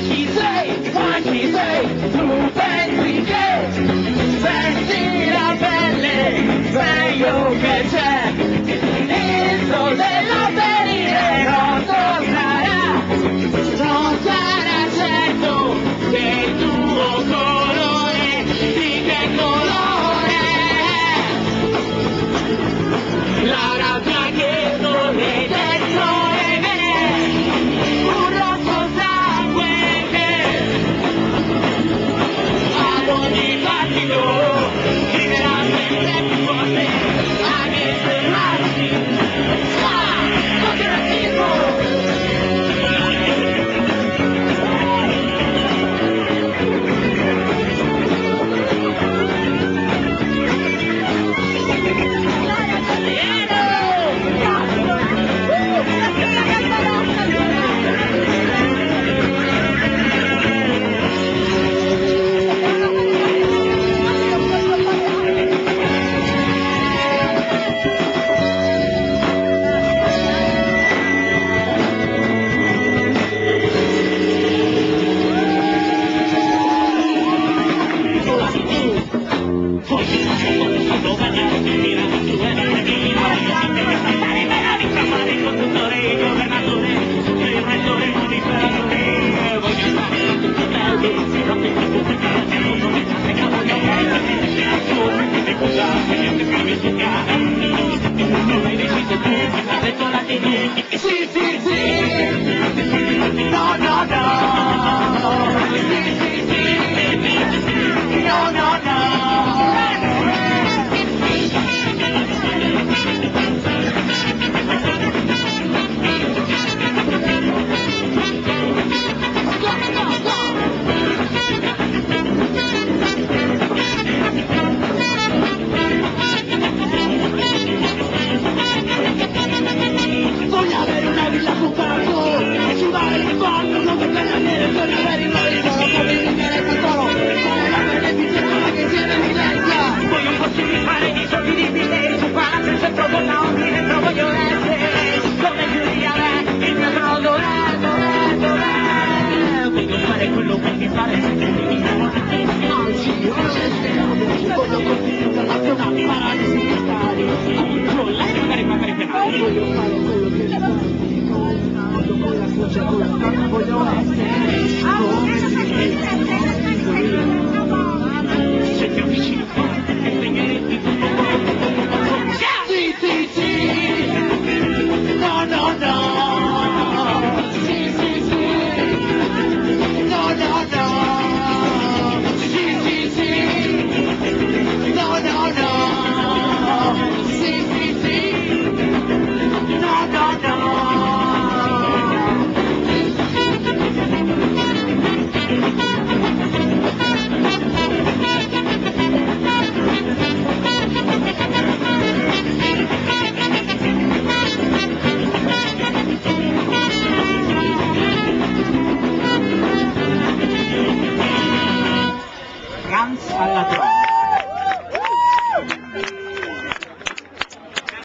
sei, tu pensi che senti la pelle, meglio che c'è il sole della venire, non sarà certo che il tuo colore, di che colore è, la rabbia che corre dentro di me, un rosso sangue che ad ogni battito griderà sempre più forte, anche se massi, contro il razzismo. Sì, sì, sì, no, no, no, sì, sì, sì, no, no, no. Voglio avere una villa sul palco, sudare il corpo, non dipendere, voglio avere il marito, non può venire da solo, fare la bella pizzeria che tiene evidenza. Voglio un posto di fare di soldi di biglietti, su palazzo il centro donna, ogni dentro voglio essere, come Giulia, il mio trono dov'è, voglio fare quello che mi pare, oggi, voglio colpire internazionali, paralisi fiscali, controllare magari penali. Voglio fare quello che mi pare, con la croce, con la stampa,